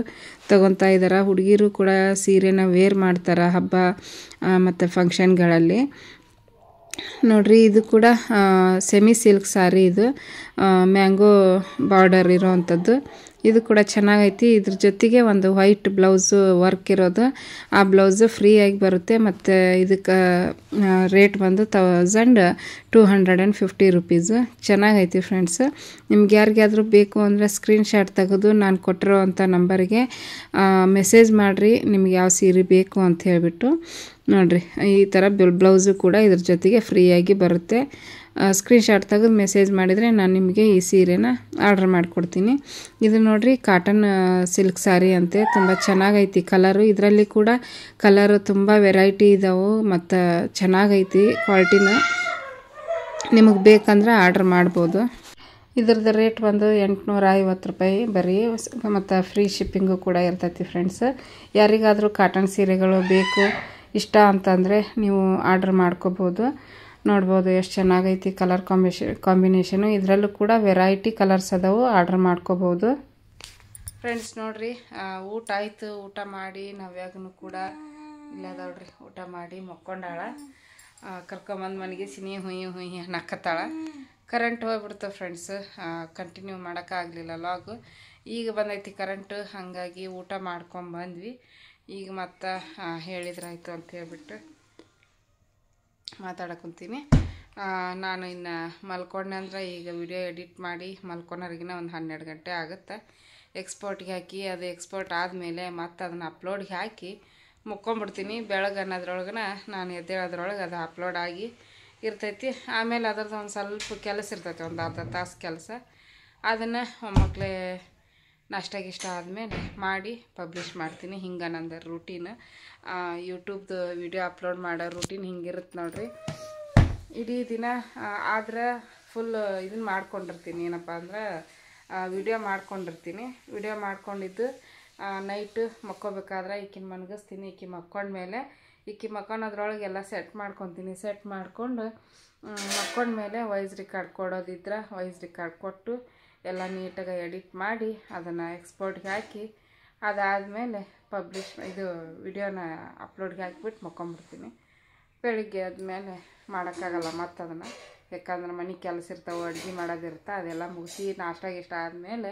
S1: ತೊಗೊತಾ ಇದ್ದಾರೆ. ಹುಡುಗಿರು ಕೂಡ ಸೀರೆನ ವೇರ್ ಮಾಡ್ತಾರೆ ಹಬ್ಬ ಮತ್ತು ಫಂಕ್ಷನ್ಗಳಲ್ಲಿ. ನೋಡ್ರಿ, ಇದು ಕೂಡ ಸೆಮಿ ಸಿಲ್ಕ್ ಸಾರಿ. ಇದು ಮ್ಯಾಂಗೋ ಬಾರ್ಡರ್ ಇರೋವಂಥದ್ದು. ಇದು ಕೂಡ ಚೆನ್ನಾಗೈತಿ. ಇದ್ರ ಜೊತೆಗೆ ಒಂದು ವೈಟ್ ಬ್ಲೌಸು ವರ್ಕ್ ಇರೋದು, ಆ ಬ್ಲೌಸು ಫ್ರೀಯಾಗಿ ಬರುತ್ತೆ. ಮತ್ತು ಇದಕ್ಕೆ ರೇಟ್ ಬಂದು 1250 ರೂಪೀಸು. ಚೆನ್ನಾಗೈತಿ ಫ್ರೆಂಡ್ಸ್. ನಿಮ್ಗೆ ಯಾರಿಗಾದರೂ ಬೇಕು ಅಂದರೆ ಸ್ಕ್ರೀನ್ಶಾಟ್ ತೆಗೆದು ನಾನು ಕೊಟ್ಟಿರೋ ಅಂಥ ನಂಬರಿಗೆ ಮೆಸೇಜ್ ಮಾಡಿರಿ, ನಿಮ್ಗೆ ಯಾವ ಸೀರೆ ಬೇಕು ಅಂತ ಹೇಳಿಬಿಟ್ಟು. ನೋಡಿರಿ, ಈ ಥರ ಬ್ಲೌಸು ಕೂಡ ಇದ್ರ ಜೊತೆಗೆ ಫ್ರೀಯಾಗಿ ಬರುತ್ತೆ. ಸ್ಕ್ರೀನ್ಶಾಟ್ ತೆಗೆದು ಮೆಸೇಜ್ ಮಾಡಿದರೆ ನಾನು ನಿಮಗೆ ಈ ಸೀರೆನ ಆರ್ಡ್ರ್ ಮಾಡಿಕೊಡ್ತೀನಿ. ಇದು ನೋಡಿರಿ, ಕಾಟನ್ ಸಿಲ್ಕ್ ಸಾರಿ ಅಂತೆ. ತುಂಬ ಚೆನ್ನಾಗೈತಿ ಕಲರು. ಇದರಲ್ಲಿ ಕೂಡ ಕಲರು ತುಂಬ ವೆರೈಟಿ ಇದ್ದಾವೆ ಮತ್ತು ಚೆನ್ನಾಗೈತಿ. ಕ್ವಾಲಿಟಿನ ನಿಮಗೆ ಬೇಕಂದ್ರೆ ಆರ್ಡ್ರ್ ಮಾಡ್ಬೋದು. ಇದ್ರದ್ದು ರೇಟ್ ಬಂದು 850 ರೂಪಾಯಿ ಬರೀ, ಮತ್ತು ಫ್ರೀ ಶಿಪ್ಪಿಂಗು ಕೂಡ ಇರ್ತೈತಿ ಫ್ರೆಂಡ್ಸ್. ಯಾರಿಗಾದರೂ ಕಾಟನ್ ಸೀರೆಗಳು ಬೇಕು ಇಷ್ಟ ಅಂತಂದರೆ ನೀವು ಆರ್ಡ್ರ್ ಮಾಡ್ಕೋಬೋದು. ನೋಡ್ಬೋದು ಎಷ್ಟು ಚೆನ್ನಾಗೈತಿ ಕಲರ್ ಕಾಂಬಿನೇಷನು. ಇದರಲ್ಲೂ ಕೂಡ ವೆರೈಟಿ ಕಲರ್ಸ್ ಅದಾವು, ಆರ್ಡ್ರ್ ಮಾಡ್ಕೋಬೋದು ಫ್ರೆಂಡ್ಸ್. ನೋಡ್ರಿ, ಊಟ ಆಯಿತು. ಊಟ ಮಾಡಿ ನವ್ಯಾಗನು ಕೂಡ ಇಲ್ಲದವ್ರಿ ಊಟ ಮಾಡಿ ಮಕ್ಕೊಂಡಾಳ. ಕರ್ಕೊಂಬಂದು ಮನೆಗೆ ಸಿನಿ ಹುಯಿ ನಕ್ಕತ್ತಾಳ. ಕರೆಂಟ್ ಹೋಗ್ಬಿಡ್ತು ಫ್ರೆಂಡ್ಸ್, ಕಂಟಿನ್ಯೂ ಮಾಡೋಕ್ಕಾಗಲಿಲ್ಲ ಲಾಗು. ಈಗ ಬಂದೈತಿ ಕರೆಂಟು, ಹಾಗಾಗಿ ಊಟ ಮಾಡ್ಕೊಂಬಂದ್ವಿ. ಈಗ ಮತ್ತೆ ಹೇಳಿದ್ರಾಯ್ತು ಅಂತ ಹೇಳ್ಬಿಟ್ಟು ಮಾತಾಡಕುಂತೀನಿ. ನಾನು ಇನ್ನು ಮಲ್ಕೊಂಡೆ ಅಂದ್ರೆ ಈಗ ವಿಡಿಯೋ ಎಡಿಟ್ ಮಾಡಿ ಮಲ್ಕೊಳೋರಿಗಿನ ಒಂದು 12 ಗಂಟೆ ಆಗುತ್ತೆ. ಎಕ್ಸ್ಪೋರ್ಟ್ಗೆ ಹಾಕಿ ಅದು ಎಕ್ಸ್ಪೋರ್ಟ್ ಆದಮೇಲೆ ಮತ್ತೆ ಅದನ್ನು ಅಪ್ಲೋಡ್ಗೆ ಹಾಕಿ ಮುಕ್ಕೊಂಬಿಡ್ತೀನಿ. ಬೆಳಗ್ಗೆ ಅನ್ನೋದ್ರೊಳಗೆ ನಾನು ಎದ್ದೇಳೋದ್ರೊಳಗೆ ಅದು ಅಪ್ಲೋಡ್ ಆಗಿ ಇರ್ತೈತಿ. ಆಮೇಲೆ ಅದ್ರದ್ದು ಒಂದು ಸ್ವಲ್ಪ ಕೆಲಸ ಇರ್ತೈತಿ, ಒಂದು ಅರ್ಧ ತಾಸು ಕೆಲಸ. ಅದನ್ನು ಮಕ್ಕಳೇ ನಾಷ್ಟ ಆದಮೇಲೆ ಮಾಡಿ ಪಬ್ಲಿಷ್ ಮಾಡ್ತೀನಿ. ಹಿಂಗೆ ನಂದು ರೂಟೀನ್. ಯೂಟ್ಯೂಬ್ದು ವಿಡಿಯೋ ಅಪ್ಲೋಡ್ ಮಾಡೋ ರೂಟೀನ್ ಹಿಂಗಿರುತ್ತೆ ನೋಡ್ರಿ. ಇಡೀ ದಿನ ಆದ್ರೆ ಫುಲ್ ಇದನ್ನು ಮಾಡ್ಕೊಂಡಿರ್ತೀನಿ. ಏನಪ್ಪ ಅಂದ್ರೆ ವಿಡಿಯೋ ಮಾಡ್ಕೊಂಡಿರ್ತೀನಿ. ವಿಡಿಯೋ ಮಾಡ್ಕೊಂಡಿದ್ದು ನೈಟು ಮಕ್ಕೋಬೇಕಾದ್ರೆ ಈಕಿನ ಮನ್ಗಿಸ್ತೀನಿ. ಈಕಿ ಮಕ್ಕೊಂಡ್ಮೇಲೆ ಈಕಿ ಮಕ್ಕೊಳೋದ್ರೊಳಗೆ ಎಲ್ಲ ಸೆಟ್ ಮಾಡ್ಕೊತೀನಿ. ಸೆಟ್ ಮಾಡಿಕೊಂಡು ಮಕ್ಕೊಂಡ್ಮೇಲೆ ವಾಯ್ಸ್ ರೆಕಾರ್ಡ್ ಕೊಡೋದಿದ್ರೆ ವಾಯ್ಸ್ ರೆಕಾರ್ಡ್ ಕೊಟ್ಟು ಎಲ್ಲ ನೀಟಾಗಿ ಎಡಿಟ್ ಮಾಡಿ ಅದನ್ನು ಎಕ್ಸ್ಪೋರ್ಟ್ಗೆ ಹಾಕಿ ಅದಾದಮೇಲೆ ಇದು ವಿಡಿಯೋನ ಅಪ್ಲೋಡ್ಗೆ ಹಾಕಿಬಿಟ್ಟು ಮಕ್ಕೊಂಬಿಡ್ತೀನಿ. ಬೆಳಿಗ್ಗೆ ಆದಮೇಲೆ ಮಾಡೋಕ್ಕಾಗಲ್ಲ ಮತ್ತು ಅದನ್ನು, ಯಾಕಂದ್ರೆ ಮನೆ ಕೆಲಸ ಇರ್ತಾವೆ, ಅಡುಗೆ ಮಾಡೋದಿರುತ್ತೆ. ಅದೆಲ್ಲ ಮುಗಿಸಿ ನಾಷ್ಟ ಆದಮೇಲೆ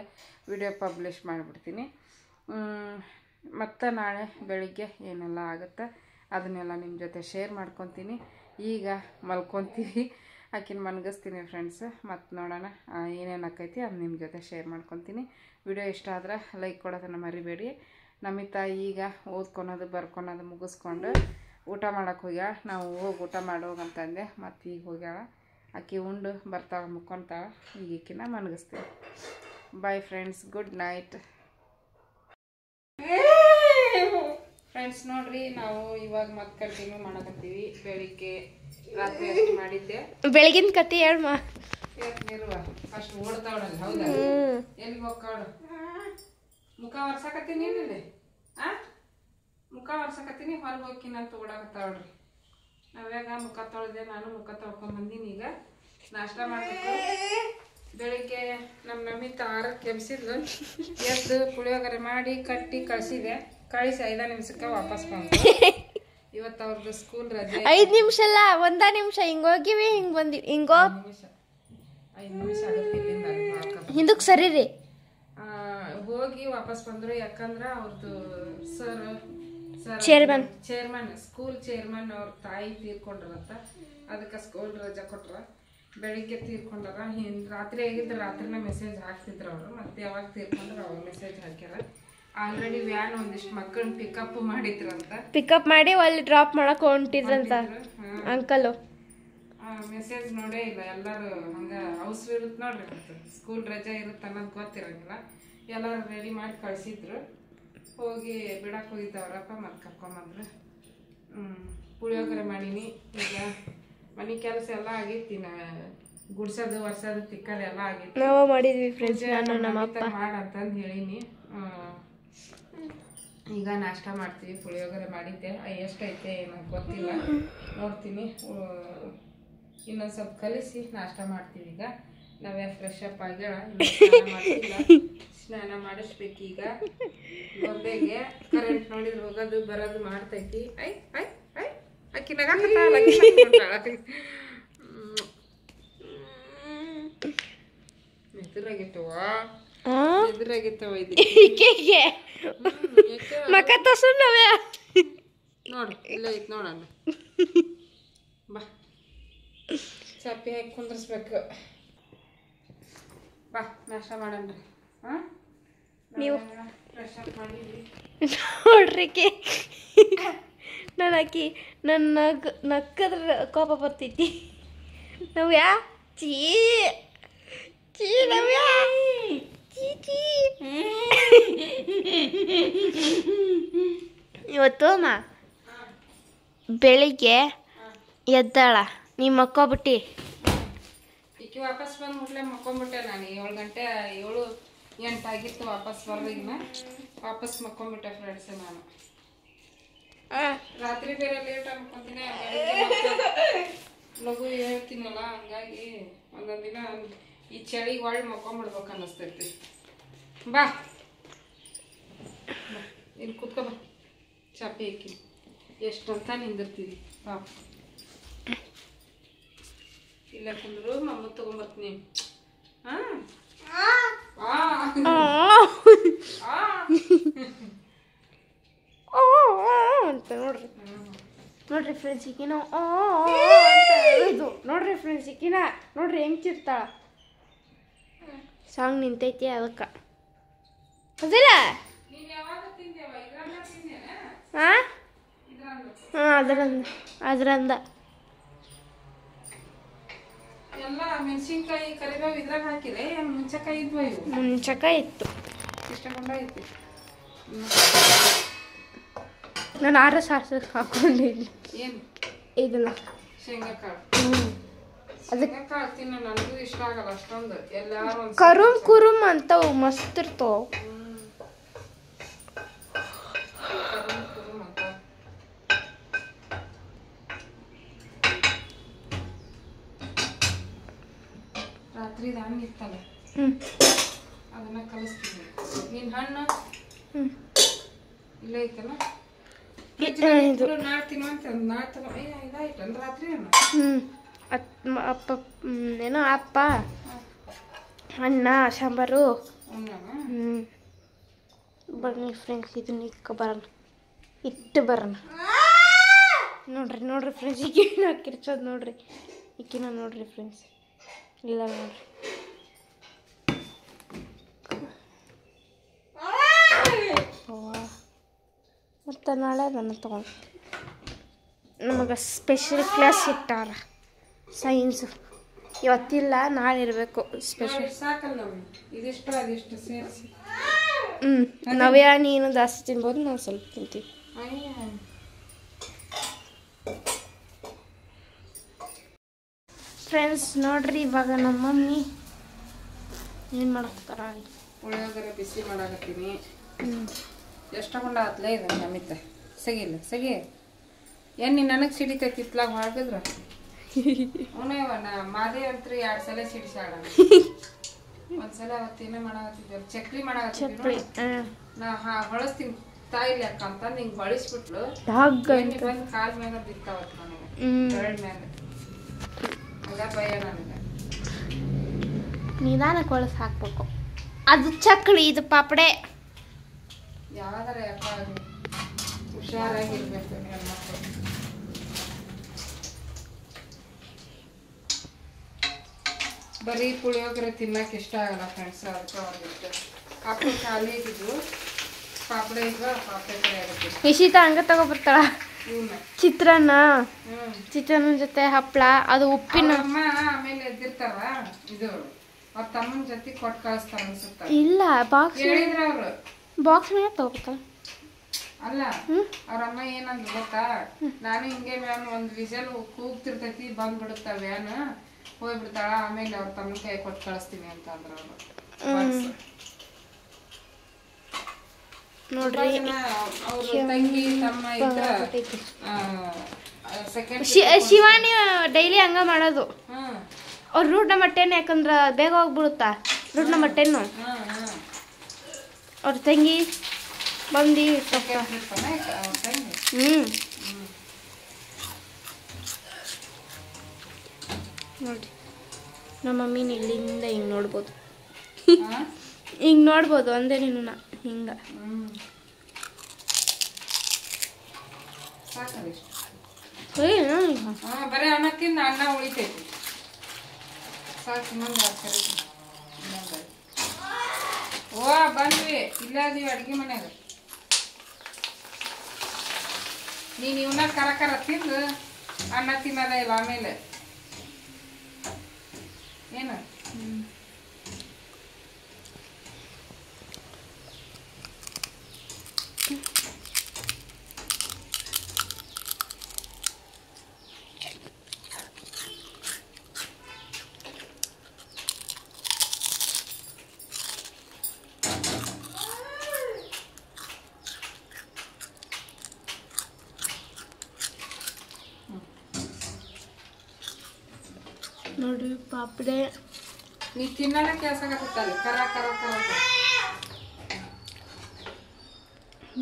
S1: ವಿಡಿಯೋ ಪಬ್ಲಿಷ್ ಮಾಡಿಬಿಡ್ತೀನಿ. ಮತ್ತು ನಾಳೆ ಬೆಳಿಗ್ಗೆ ಏನೆಲ್ಲ ಆಗುತ್ತೆ ಅದನ್ನೆಲ್ಲ ನಿಮ್ಮ ಜೊತೆ ಶೇರ್ ಮಾಡ್ಕೊತೀನಿ. ಈಗ ಮಲ್ಕೊತೀವಿ, ಆಕಿನ ಮನ್ಗಿಸ್ತೀನಿ ಫ್ರೆಂಡ್ಸ್. ಮತ್ತು ನೋಡೋಣ ಏನೇನು ಆಕೈತಿ ಅದು ನಿಮ್ಮ ಜೊತೆ ಶೇರ್ ಮಾಡ್ಕೊತೀನಿ. ವಿಡಿಯೋ ಇಷ್ಟ ಆದ್ರೆ ಲೈಕ್ ಕೊಡೋದನ್ನು ಮರಿಬೇಡಿ. ನಮಿತಾ ಈಗ ಓದ್ಕೊಳೋದು ಬರ್ಕೊಳೋದು ಮುಗಿಸ್ಕೊಂಡು ಊಟ ಮಾಡಕ್ಕೆ ಹೋಗ್ಯಾಳ. ನಾವು ಹೋಗಿ ಊಟ ಮಾಡೋಗಂತಂದೆ. ಮತ್ತು ಈಗ ಹೋಗ್ಯಾಳ. ಆಕೆ ಉಂಡು ಬರ್ತಾಳೆ, ಮುಕ್ಕೊಂತಾಳೆ. ಈಗ ಈಕಿನ ಮನಗಿಸ್ತೀವಿ. Bye friends, good night. Friends ನೋಡ್ರಿ, ನಾವು ಇವಾಗ ಮತ್ತೆ ಕಂಟಿನ್ಯೂ ಮಾಡಕತ್ತೀವಿ. ಬೆಳಿಗ್ಗೆ ರಾತ್ರಿ ಅಷ್ಟು ಮಾಡಿದ್ದೆ.
S2: ಬೆಳಗಿನ ಕತೆ ಹೇಳ್ಮ
S1: ಇರುವ ಅಷ್ಟು ಓಡ್ತಾವಳಲ್ಲ. ಹೌದಾ? ಎಲ್ಲಿಗೆ ಹೋಗ್ಕಾಳು? ಮುಖ ಒರ್ಸಾಕತ್ತೀನಿ ಏನಿದೆ? ಮುಖ ಒರ್ಸಾಕತ್ತೀನಿ. ಹೊರಗೆ ಹೋಗ್ತೀನಿ ಅಂತ ಓಡಾಕತ್ತಾವಳ್ರಿ. ನಾವ್ಯಾಗ ಮುಖ ತೊಳೆದೆ. ನಾನು ಮುಖ ತೊಳ್ಕೊಂಬಂದೀನಿ. ಈಗ ನಾಷ್ಟ ಮಾಡಬೇಕು. ಬೆಳಿಗ್ಗೆ ನಮ್ಮ ನಮಿತ 6ಕ್ಕೆ ಎಬ್ಸಿದ್ಲು. ಎದ್ದು ಪುಳಿಯೋಗರೆ ಮಾಡಿ ಕಟ್ಟಿ ಕಳಿಸಿದೆ. ಕಳಿಸಿ 5 ನಿಮಿಷಕ್ಕೆ ವಾಪಸ್ ಬಂದು. ಇವತ್ತು ಅವ್ರದ್ದು ಸ್ಕೂಲ್ ರಜೆ.
S2: 5 ನಿಮಿಷ ಅಲ್ಲ, 1 ನಿಮಿಷ. ಹಿಂಗ್ ಹೋಗಿವಿ, ಹಿಂಗ್ ಬಂದಿವಿ.
S1: 5 ನಿಮಿಷ ಆಗುತ್ತೆ ಇಲ್ಲಿಂದ.
S2: ಹಿಂದಕ್ಕೆ ಸರಿ ರೀ.
S1: ಹೋಗಿ ವಾಪಸ್ ಬಂದ್ರು. ಯಾಕಂದ್ರೆ ಅವ್ರದ್ದು ಚೇರ್ಮನ್ ಸ್ಕೂಲ್ ಚೇರ್ಮನ್ ಅವ್ರ ತಾಯಿ ತೀರ್ಕೊಂಡ್ರಂತ. ಅದಕ್ಕೆ ಸ್ಕೂಲ್ ರಜೆ ಕೊಟ್ರ. ಬೆಳಿಗ್ಗೆ ತೀರ್ಕೊಂಡಾರ. ರಾತ್ರಿ ಆಗಿದ್ರೆ ರಾತ್ರಿನ ಮೆಸೇಜ್ ಹಾಕ್ತಿದ್ರು ಅವರು. ಮತ್ತೆ ಯಾವಾಗ ತೀರ್ಕೊಂಡ್ರೆ ಅವಾಗ ಮೆಸೇಜ್ ಹಾಕ್ಯಾರ. ಆಲ್ರೆಡಿ ವ್ಯಾನ್ ಒಂದಿಷ್ಟು ಮಕ್ಕಳನ್ನ ಪಿಕಪ್ ಮಾಡಿದ್ರಂತ.
S2: ಪಿಕಪ್ ಮಾಡಿ ಅಲ್ಲಿ ಡ್ರಾಪ್ ಮಾಡಕ್ ಹೊಂಟಿದ್ರಂತ ಅಂಕಲ್.
S1: ಮೆಸೇಜ್ ನೋಡೇ ಇಲ್ಲ. ಎಲ್ಲರೂ ಹಂಗ ಅವಸರ ಇರುತ್ತೆ ನೋಡ್ರಿ. ಮತ್ತೆ ಸ್ಕೂಲ್ ರಜೆ ಇರುತ್ತೆ ಅನ್ನೋದು ಗೊತ್ತಿರಂಗಿಲ್ಲ. ಎಲ್ಲರೂ ರೆಡಿ ಮಾಡಿ ಕಳಿಸಿದ್ರು. ಹೋಗಿ ಬಿಡಕ್ಕೆ ಹೋಗಿದ್ದವ್ರಪ್ಪ. ಮತ್ತೆ ಕರ್ಕೊಂಬಂದ್ರು. ಪುಳಿಯೋಗರೆ ಮಾಡೀನಿ. ಈಗ ಮನೆ ಕೆಲಸ ಎಲ್ಲ ಆಗೈತಿ. ಗುಡ್ಸೋದು ಒರ್ಸೋದು ತಿಕ್ಕೋದು ಎಲ್ಲ ಆಗೈತಿ.
S2: ನಾವು ಮಾಡಿದ್ವಿ ಫ್ರೆಂಡ್ಸ್, ನಾನು ನಮ್ಮ ಅಪ್ಪ
S1: ಮಾಡಂತಂದು ಹೇಳಿನಿ. ಈಗ ನಾಷ್ಟ ಮಾಡ್ತೀವಿ. ಪುಳಿಯೋಗರೆ ಮಾಡಿದ್ದೆ. ಎಷ್ಟೈತೆ ಏನೋ ಗೊತ್ತಿಲ್ಲ, ನೋಡ್ತೀನಿ. ಇನ್ನೊಂದು ಸ್ವಲ್ಪ ಕಲಿಸಿ ನಾಷ್ಟ ಮಾಡ್ತೀವಿ. ಈಗ ನಾವೇ ಫ್ರೆಶ್ ಅಪ್ ಆಗ್ಯಾಳ. ಸ್ನಾನ ಮಾಡಿಸ್ಬೇಕು. ಈಗ ಗೊಂಬೆಗೆ ಕರೆಂಟ್ ನೋಡಿದ್ರೆ ಹೋಗೋದು ಬರೋದು ಮಾಡ್ತೈತಿ. ಅಕ್ಕಿ ನಗಾಕತ್ತಾಳ. ಎದುರಾಗಿತ್ತವ
S2: ಇದಕ್ಕೆ ಮಕ ತೋರ್ಸೋಣವ್ಯ.
S1: ನೋಡು ಇಲ್ಲೇ ಐತಿ ನೋಡೋಣ. ಬಾ ಚಾಪಿ ಹಾಕಿ ಕುಂದ್ರಿಸ್ಬೇಕು. ಬಾ ನಾಷ್ಟ ಮಾಡಣ್ರಿ.
S2: ನೀವು
S1: ಫ್ರೆಶ್ ಅಪ್ ಮಾಡಿದ್ವಿ
S2: ನೋಡ್ರಿ. ಆಕಿ ನನ್ನ ನಕ್ಕದ್ರ ಕೋಪ ಬರ್ತೈತಿ. ನವ್ಯ ಚೀ ಚೀ ನವ್ಯ ಚೀ ಚೀ. ಇವತ್ತು ಬೆಳಿಗ್ಗೆ ಎದ್ದಾಳ, ನೀ ಮಕ್ಕೋಬಿಟ್ಟಿ.
S1: ಈಕಿ ವಾಪಸ್ ಬಂದು ಹುಡ್ಲೆ ಮಕ್ಕೊಂಬಿಟ್ಟೆ. ನಾನು 7 ಗಂಟೆ 7-8 ಆಗಿತ್ತು ವಾಪಸ್ ಬರ್ಲಿನ. ವಾಪಸ್ ಮಕ್ಕೊಂಬಿಟ್ಟೆ ಫ್ರೆಂಡ್ಸ್. ನಾನು ರಾತ್ರಿ ಬೇರೆ ಲೇಟ್ ಅನ್ಕೊಂತೀನಿ. ಲಘು ಹೇಳ್ತೀನಲ್ಲ, ಹಂಗಾಗಿ ಒಂದೊಂದು ದಿನ ಈ ಚಳಿಗೆ ಒಳ್ಳೆ ಮಕ್ಕೊಂಬಿಡ್ಬೇಕು ಅನ್ನಿಸ್ತೈತಿ. ಬಾ ಇಲ್ಲಿ ಕುತ್ಕೊ. ಬಾ ಚಾಪಿ ಹಾಕಿ ಎಷ್ಟಂತ ನಿಂದಿರ್ತೀವಿ. ಪಾಪ ಇಲ್ಲ ಕುಂದ್ರು. ಮಮ್ಮ ತಗೊಂಬರ್ತೀನಿ.
S2: ಅಂತ ನೋಡ್ರಿ ಫ್ರೆಂಡ್ಸ್. ಈಕಿನ ನೋಡ್ರಿ ಫ್ರೆಂಡ್ಸ್. ಈಕಿನ ನೋಡ್ರಿ ಹೆಂಗ್ ಚಿರ್ತಾಳ. ಸಾಂಗ್ ನಿಂತೈತಿ ಅದಕ್ಕೆ. ಅದಿಲ್ಲ ಅದ್ರಂದ
S1: ಎಲ್ಲ ಮೆಣಸಿನ್ಕಾಯಿ ಕರಿಬೇವು ಇದ್ರಾಗ ಹಾಕಿದ್ರೆ ಮುಂಚಕಾಯಿ ಇದ್ವು. ಇವು
S2: ಮುಂಚಕಾಯಿ ಇತ್ತು.
S1: ಇಷ್ಟಕೊಂಡ ಐತಿ.
S2: ನಾನು ಸಾರ್ಸಕ್ಕೆ ಹಾಕೊಂಡಿದ್ದೆ.
S1: ಏನು
S2: ಇದನ್ನ
S1: ಶೇಂಗಾ ಕಾಳು. ಶೇಂಗಾ ಕಾಳು ತಿನ್ನೋ ನನಗೂ ಇಷ್ಟ ಆಗಲ್ಲ ಅಷ್ಟೊಂದು. ಎಲ್ಲಾರು
S2: ಕರುಮ್ ಕುರುಮ್ ಅಂತವು ಮಸ್ತ್ ಇರ್ತಾವ.
S1: ರಾತ್ರಿ ಹಣ್ಣು ಇತ್ತಲ್ಲ, ಅದನ್ನ ಕಲಿಸ್ತೀನಿ. ನಿನ್ನ ಹಣ್ಣು ಇಲ್ಲೇ ಐತಲ್ಲ, ನಾಳ್ತೀನಿ ಅಂತ ನಾಳೆ ತಗೋ. ಇದಾಯ್ತು ರಾತ್ರಿ ಹಣ್ಣು.
S2: ಅಪ್ಪ ಏನೋ ಅಪ್ಪ ಅನ್ನ ಸಾಂಬಾರು. ಬನ್ನಿ ಫ್ರೆಂಡ್ಸ್, ಇದನ್ನ ಬರೋಣ ಇಟ್ಟು ಬರೋಣ. ನೋಡ್ರಿ ಫ್ರೆಂಡ್ಸ್, ಈಕಿನ ಕಿರ್ಚೋದು ನೋಡ್ರಿ. ಈಕಿನ ನೋಡ್ರಿ ಫ್ರೆಂಡ್ಸ್. ಇಲ್ಲ ನೋಡ್ರಿ, ಮತ್ತು ನಾಳೆ ಅದನ್ನು ತಗೊಂಡು ನಮಗೆ ಸ್ಪೆಷಲ್ ಕ್ಲಾಸ್ ಇಟ್ಟಾರ ಸೈನ್ಸು ಇವತ್ತಿಲ್ಲ ನಾಳೆ ಇರಬೇಕು ಸ್ಪೆಷಲ್.
S1: ಸಾಕಲ್ಲ ಇದಿಷ್ಟು ಅದಿಷ್ಟು ಸೇರಿಸಿ.
S2: ನವ್ಯ ನೀನು ಜಾಸ್ತಿ ತಿನ್ಬೋದು, ನಾವು ಸ್ವಲ್ಪ ತಿಂತೀವಿ. ಫ್ರೆಂಡ್ಸ್ ನೋಡ್ರಿ ಇವಾಗ ನಮ್ಮ ಮಮ್ಮಿ ಏನು ಮಾಡಕ್ತಾರ.
S1: ಪುಳಿಯೋಗರೆ ಬಿಸಿ ಮಾಡಾಕತ್ತೀನಿ. ಎಷ್ಟು ತಗೊಂಡ ಆತ್ಲೇ ಇದು ನಮಿತ ಸಗಿಲ್ಲ ಸಗಿ ಏನು ನನಗೆ ಸಿಡಿತೈತಿ ಇತ್ಲಾಗ ಮಾಡಿದ್ರ ಅವನೇವ ಮಾದೇ ಅಂತ್ರಿ 2 ಸಲ ಸಿಡಿಸಾಡ. ಒಂದ್ಸಲ ಅವತ್ತೇನ ಮಾಡಾಕತ್ತಿದ್ವಿ ಚಕ್ಲಿ ಮಾಡಾಕತ್ತಿದ್ವಿ. ನಾ ಹೊಳಸ್ತೀನಿ ತಾಯಿಲಿ ಯಾಕಂತಂದು ಹಿಂಗೆ ಹೊಳಿಸ್ಬಿಟ್ಲು. ಬಂದು ಕಾಲ್ ಮ್ಯಾಗ ಬಿತ್ತಾವತ್ ನನಗೆ ಬೆರಡ್ ಮ್ಯಾಗ. ಹಂಗ ಭಯ ನನಗೆ.
S2: ನಿಧಾನಕ್ಕೆ ಹೊಳಸ್ ಹಾಕ್ಬೇಕು. ಅದು ಚಕ್ಲಿ, ಇದು ಪಾಪಡೆ.
S1: ಯಾವ್ದಾರ ಯಾಕ ಹುಷಾರಾಗಿರ್ಬೇಕು ಹೆಣ್ಮಕ್ಳು. ಬರೀ ಪುಳಿಯೋಗರೆ ತಿನ್ನಕ್ಕೆ ಇಷ್ಟ ಆಗಲ್ಲ ಫ್ರೆಂಡ್ಸ್. ಅದಕ್ಕೆ ಒಂದಿಷ್ಟು ಪಾಪಡೆ ಖಾಲಿ ಆಗಿದ್ವು. ಪಾಪಡೆ ಇದ್ವ ಪಾಪಡೆ ಕಡೆ ಆಗುತ್ತೆ.
S2: ನಿಶಿತಾ ಹಂಗ ತಗೊಬರ್ತಾಳ ಚಿತ್ರಾನ್ನ. ಚಿತ್ರಾನ್ನ ಜೊತೆ ಹಪ್ಪಳ, ಅದು ಉಪ್ಪಿನ.
S1: ಅಮ್ಮ ಆಮೇಲೆ ಎದ್ದಿರ್ತಾರ ಇದು ಅವ್ರ ತಮ್ಮನ ಜೊತೆ ಕೊಟ್ಟು ಕಳಿಸ್ತಾರ ಅನ್ಸುತ್ತ.
S2: ಇಲ್ಲ ಬಾಕ್ಸ್
S1: ಹೇಳಿದ್ರ ಅವ್ರು
S2: ಬಾಕ್ಸ್ ಮೇಲೆ ತಗೋತಾಳ.
S1: ಅಲ್ಲ ಅವ್ರಮ್ಮ ಏನಂದ್ರು ಗೊತ್ತಾ, ನಾನು ಹಿಂಗೆ ವ್ಯಾನ್ ಒಂದ್ ವಿಜಲ್ ಕೂಗ್ತಿರ್ತೈತಿ ಬಂದ್ಬಿಡುತ್ತ ವ್ಯಾನ್ ಹೋಗ್ಬಿಡ್ತಾಳ, ಆಮೇಲೆ ಅವ್ರ ತಮ್ಮನ ಕೈ ಕೊಟ್ಟು ಕಳಿಸ್ತೀನಿ ಅಂತ ಅಂದ್ರ ಅವ್ರು.
S2: ನೋಡ್ರಿ
S1: ಅವ್ರ ತಂಗಿ ತಮ್ಮ ಇದ್ರ ಸೆಕೆಂಡ್
S2: ಶಿವಾನಿ ಡೈಲಿ ಹಂಗ ಮಾಡೋದು. ಅವ್ರ ರೂಟ್ ನಂಬರ್ 10 ಯಾಕಂದ್ರ ಬೇಗ ಹೋಗ್ಬಿಡುತ್ತಾ. ರೂಟ್ ನಂಬರ್ 10 ಅವ್ರ ತಂಗಿ ಬಂದು ನೋಡ್ರಿ ನಮ್ಮ ಮಮ್ಮಿನ ಇಲ್ಲಿಂದ ಹಿಂಗೆ ನೋಡ್ಬೋದು. ಹಿಂಗೆ ನೋಡ್ಬೋದು ಅಂದೆ ನೀನು ಹಿಂಗ.
S1: ಬರೀ ಅನ್ನ ತಿಂದ ಅನ್ನ ಉಳಿತೈತಿ ಸಾಕು. ಓ ಬಂದ್ವಿ ಇಲ್ಲ ಅದೀವಿ ಅಡ್ಗೆ ಮನ್ಯಾಗ. ನೀನು ಇವನ್ನ ಕರ ತಿಂದು ಅನ್ನ ತಿನ್ನೋದ ಇಲ್ಲ ಆಮೇಲೆ ಏನು.
S2: ನೋಡ್ರಿ ಪಾಪಡೆ
S1: ನೀ ತಿನ್ನೋಣ ಕೆಲಸ ಆಗತ್ತಲ್ಲ ಕರ ಕರ ಕರ.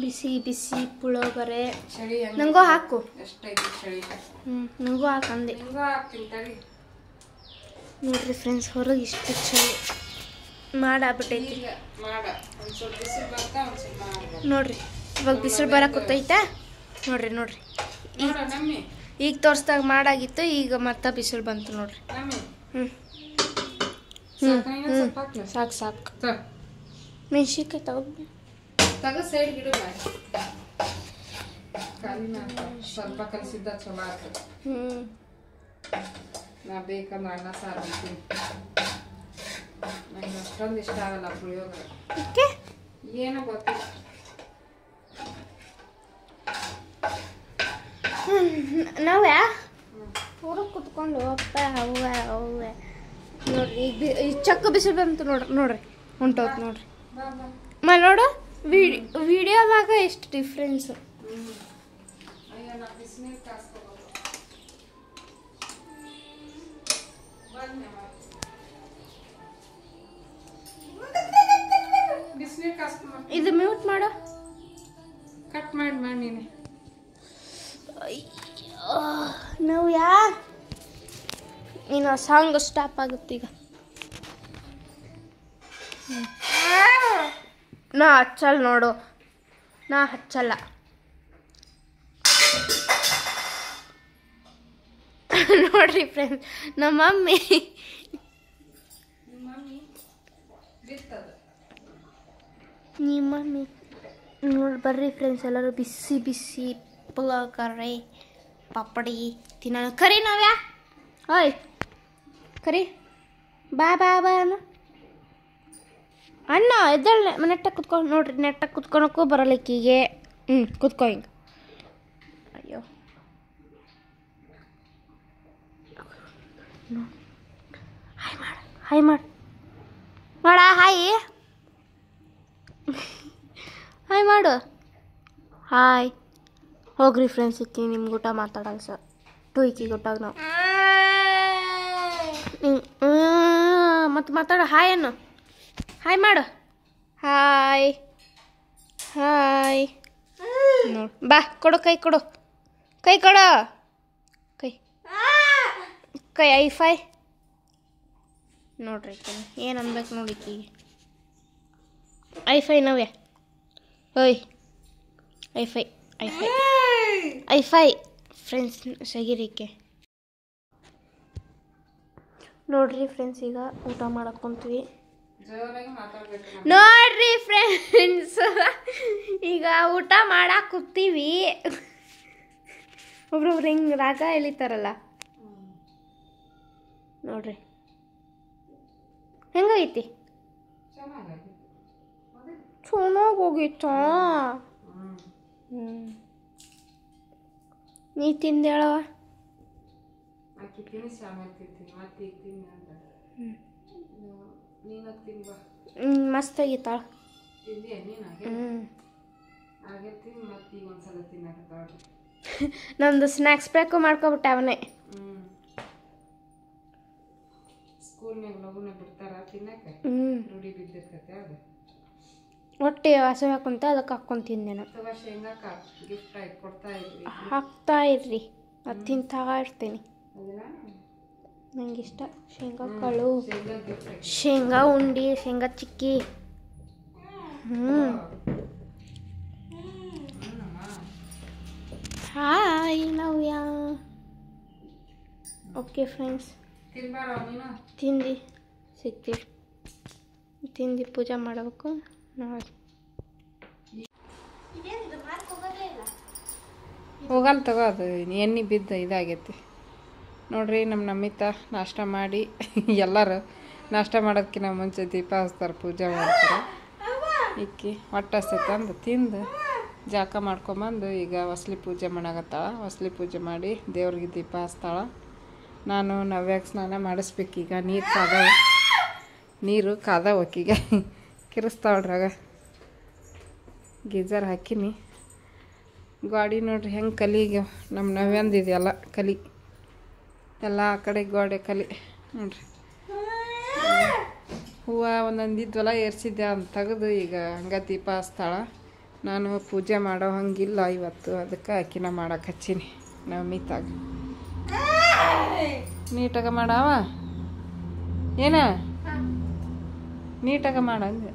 S2: ಬಿಸಿ ಬಿಸಿ ಪುಳಿಯೋಗರೆ.
S1: ಚಳಿ
S2: ನಂಗೂ ಹಾಕು.
S1: ಎಷ್ಟೈತಿ ಚಳಿ.
S2: ನಂಗೂ ಹಾಕಂದೆ.
S1: ನಿಂಗೂ ಹಾಕ್ತೀನಿ ತಡಿ.
S2: ನೋಡ್ರಿ ಫ್ರೆಂಡ್ಸ್ ಹೊರಗೆ ಇಷ್ಟು ಚಳಿ ಮಾಡಾಬಿಟ್ಟೈತಿ.
S1: ಮಾಡ ಒಂದು ಸ್ವಲ್ಪ ಬಿಸಿಲು ಬರ್ತಾ ಒಂದು ಸ್ವಲ್ಪ
S2: ನೋಡ್ರಿ ಇವಾಗ ಬಿಸಿಲು ಬರಕತ್ತೈತೆ. ನೋಡ್ರಿ ನೋಡ್ರಿ ಈಗ ತೋರಿಸ್ದಾಗ ಮಾಡಾಗಿತ್ತು, ಈಗ ಮತ್ತೆ ಬಿಸಿಲು ಬಂತು ನೋಡ್ರಿ. ಸಾಕು ಸಾಕು. ಮೆಣಸಿನ್ಕಾಯಿ
S1: ತಗ ಸೈಡ್ ಗಿಡ ಸ್ವಲ್ಪ ಕಲಿಸಿದ್ದ ಚಲೋ ಆಗ್ತದೆ. ನಾ ಬೇಕಂದ್ರೆ ಅನ್ನ ಸಾರು ಅಂತೀನಿ. ನಂಗೆ ಅಷ್ಟೊಂದು ಇಷ್ಟ ಆಗಲ್ಲ ಪುಳಿಯೋಗರೆ. ಏನೋ ಗೊತ್ತಿಲ್ಲ.
S2: ನಾವ್ಯಾ ಹೊರಗೆ ಕುತ್ಕೊಂಡು ಅಪ್ಪ ಅವ್ವ ಅವ್ವ ನೋಡ್ರಿ ಈಗ ಚಕ್ಕ ಬಿಸಿಲು ಬಂತು ನೋಡ್ರಿ. ನೋಡ್ರಿ ಹೊಂಟೋತ್ ನೋಡ್ರಿ. ನೋಡು ವಿಡಿಯೋದಾಗ ಎಷ್ಟು ಡಿಫ್ರೆನ್ಸ್. ಇದು ಮ್ಯೂಟ್ ಮಾಡು.
S1: ಕಟ್ ಮಾಡಿ ನೀನೆ.
S2: ನಾವು ನೀನು ಸಾಂಗ್ ಸ್ಟಾಪ್ ಆಗುತ್ತೆ ಈಗ. ನಾ ಹಚ್ಚಲ್ಲ ನೋಡು, ನಾ ಹಚ್ಚಲ್ಲ. ನೋಡ್ರಿ ಫ್ರೆಂಡ್ಸ್ ನಮ್ಮ ಮಮ್ಮಿ ನಿಮ್ಮ ಮಮ್ಮಿ ನೋಡಿ ಬರ್ರಿ ಫ್ರೆಂಡ್ಸ್ ಎಲ್ಲರೂ ಬಿಸಿ ಬಿಸಿ ಪುಳಿಯೋಗರೆ ಪಪ್ಪಡಿ ತಿನ್ನೋಣ. ಕರಿ ನಾವ್ಯಾ ಓಯ್ ಕರಿ ಬಾ ಬಾ ಬಾ ಅಣ್ಣ ಅಣ್ಣ ಎದ್ದೇಳ ನೆಟ್ಟಾಗಿ ಕುತ್ಕೊಂಡು ನೋಡ್ರಿ, ನೆಟ್ಟಾಗಿ ಕುತ್ಕೊಳಕ್ಕೂ ಬರಲಿಕ್ಕೀಗೆ. ಕುತ್ಕೊ ಹಿಂಗೆ. ಅಯ್ಯೋ ಹಾಯ್ ಮಾಡು, ಹಾಯ್ ಮಾಡು ಮಾಡ, ಹಾಯ್ ಹಾಯ್ ಮಾಡು, ಹಾಯ್. ಹೋಗ್ರಿ ಫ್ರೆಂಡ್ಸ್, ಇಕ್ಕಿ ನಿಮ್ಗೆ ಊಟ ಮಾತಾಡಲ್ಲ ಸರ್ ಟು ಇಕ್ಕಿ ಊಟಾಗ ನಾವು ಮತ್ತು ಮಾತಾಡ. ಹಾಯ್ ಅನ್ನು, ಹಾಯ್ ಮಾಡು, ಹಾಯ್ ಹಾಯ್. ನೋಡು ಬಾ, ಕೊಡು ಕೈ, ಕೊಡು ಕೈ, ಕೊಡು ಕೈ, ಕೈ ಐಫೈ. ನೋಡ್ರಿ ಏನು ಅನ್ಬೇಕು ನೋಡಿ ಈಕಿಗೆ. ಐಫೈ ನವ್ಯ ಓಯ್, ಐಫೈ ಐಫೈ ಐಫೈ ಫ್ರೆಂಡ್ಸ್ ಸಗಿರಿಕೆ. ನೋಡ್ರಿ ಫ್ರೆಂಡ್ಸ್, ಈಗ ಊಟ ಮಾಡಕ್ಕೆ ಕುಂತೀವಿ. ನೋಡ್ರಿ ಫ್ರೆಂಡ್ಸ್, ಈಗ ಊಟ ಮಾಡಕ್ಕೆ ಕೂತೀವಿ. ಒಬ್ರೊಬ್ರು ಹಿಂಗೆ ರಾಗ ಎಳಿತಾರಲ್ಲ, ನೋಡ್ರಿ ಹೆಂಗೈತಿ. ಚೆನ್ನಾಗೋಗಿತ್ತ. ನೀ ತಿಂದೇಳವ. ಮಸ್ತ್ ಆಗಿತ್ತಾಳ. ನಂದು ಸ್ನ್ಯಾಕ್ಸ್ ಬೇಕು ಮಾಡ್ಕೊಬಿಟ್ಟೆ ಅವನೇ. ಹೊಟ್ಟೆ ಹಸು ಹಾಕೊಂತ ಅದಕ್ಕೆ ಹಾಕೊಂಡು ತಿಂದೆ ನಾನು. ಹಾಕ್ತಾ ಇರ್ರಿ, ಅದು ತಿಂತಾ ಇರ್ತೀನಿ. ನಂಗಿಷ್ಟ ಶೇಂಗಾ ಕಾಳು, ಶೇಂಗಾ ಉಂಡಿ, ಶೇಂಗಾ ಚಿಕ್ಕಿ. ಹಾಯ್ ನವ್ಯ. ಓಕೆ ಫ್ರೆಂಡ್ಸ್, ತಿಂದು ಸಿಗ್ತೀವಿ. ತಿಂದು ಪೂಜೆ ಮಾಡಬೇಕು ನೋಡಿ.
S1: ಹೋಗಲ್ಲ ತಗೋ, ಅದು ಎಣ್ಣೆ ಬಿದ್ದು ಇದಾಗೈತಿ ನೋಡ್ರಿ. ನಮ್ಮ ನಮಿತಾ ನಾಷ್ಟ ಮಾಡಿ, ಎಲ್ಲರೂ ನಾಷ್ಟ ಮಾಡೋದಕ್ಕಿಂತ ಮುಂಚೆ ದೀಪ ಹಚ್ತಾರೆ, ಪೂಜೆ ಮಾಡ್ತಾರೆ. ಇಕ್ಕಿ ಹೊಟ್ಟೆ ಹಸ್ತೈತಂದು ತಿಂದು ಜಾಕ ಮಾಡ್ಕೊಂಬಂದು ಈಗ ಹೊಸ್ಲಿ ಪೂಜೆ ಮಾಡಾಕತ್ತಾಳ. ಹೊಸ್ಲಿ ಪೂಜೆ ಮಾಡಿ ದೇವ್ರಿಗೆ ದೀಪ ಹಚ್ತಾಳ. ನಾನು ನವ್ಯಾಗ ಸ್ನಾನ ಮಾಡಿಸ್ಬೇಕೀಗ. ನೀರು ಕಾದವಕ್ಕೀಗ ಕಿರಿಸ್ತಾಳ್ರಾಗ ಗೀಜರ್ ಹಾಕಿನಿ. ಗಾಡಿ ನೋಡ್ರಿ ಹೆಂಗೆ ಕಲಿಗೆ ನಮ್ಮ ನವ್ಯಾಂದಿದೆಯಲ್ಲ ಕಲಿ ಎಲ್ಲ ಆ ಕಡೆ ಗೋಡೆ ಕಲಿ ನೋಡ್ರಿ. ಹೂವು ಒಂದೊಂದು ಇದ್ವಲ್ಲ ಏರ್ಸಿದ್ದೆ ಅಂತ ತೆಗೆದು ಈಗ ಹಂಗೆ ದೀಪ ಹಚ್ತಾಳ. ನಾನು ಪೂಜೆ ಮಾಡೋ ಹಂಗಿಲ್ಲ ಇವತ್ತು, ಅದಕ್ಕೆ ಆಕಿನ ಮಾಡಕ್ಕೆ ಹಚ್ಚೀನಿ. ನವಮಿತಾಗ ನೀಟಾಗ ಮಾಡವ, ಏನ ನೀಟಾಗ ಮಾಡಂಗೆ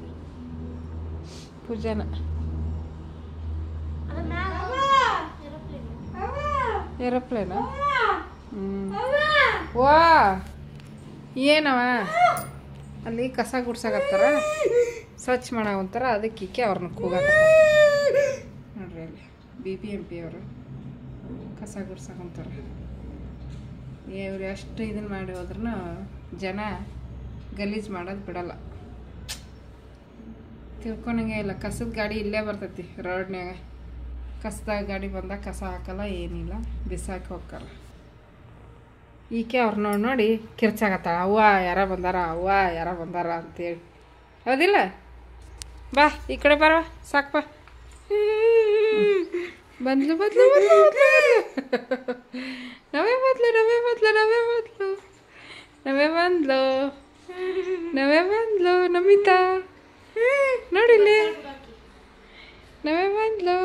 S1: ಪೂಜೆನ. ಏರೋಪ್ಲೇನ? ವಾ ಏನವ ಅಲ್ಲಿ ಕಸ ಗುಡ್ಸಾಕತ್ತಾರ, ಸ್ವಚ್ಛ ಮಾಡಾವಂತಾರ. ಅದಕ್ಕೆ ಈಕೆ ಅವ್ರನ್ನ ಕೂಗಾಕತ್ತಾರ ನೋಡ್ರಿ. ಅಲ್ಲಿ BBMP ಅವರು ಕಸ ಗುಡ್ಸಾಕಂತಾರ. ಇವ್ರು ಎಷ್ಟು ಇದನ್ನು ಮಾಡಿ ಹೋದ್ರೂ ಜನ ಗಲೀಜು ಮಾಡೋದು ಬಿಡಲ್ಲ. ತಿಳ್ಕೊಳಂಗೆ ಇಲ್ಲ. ಕಸದ ಗಾಡಿ ಇಲ್ಲೇ ಬರ್ತೈತಿ ರೋಡ್ನ್ಯಾಗ. ಕಸದಾಗ ಗಾಡಿ ಬಂದಾಗ ಕಸ ಹಾಕಲ್ಲ, ಏನಿಲ್ಲ, ಬಿಸಾಕಿ ಹೋಗ್ತಾರ. ಈಕೆ ಅವ್ರು ನೋಡಿ ಕಿರ್ಚಾಕತ್ತಾಳ, ಅವ್ವ ಯಾರ ಬಂದಾರ, ಅವ್ವ ಯಾರ ಬಂದಾರ ಅಂತೇಳಿ. ಹೌದಿಲ್ಲ? ಬಾ ಈ ಕಡೆ ಬರವ, ಸಾಕು ಬಾ. ಬಂದ್ಲು ಬಂದ್ಲು ಬಂದ್ಲು ನವೇ ಬಂದ್ಲು ನವೇ ಬಂದ್ಲು ನವೇ ಬಂದ್ಲು ನವೇ ಬಂದ್ಲು ನವೇ ಬಂದ್ಲು ನಮಿತಾ ನೋಡಿಲ್ಲಿ ನವೇ ಬಂದ್ಲು.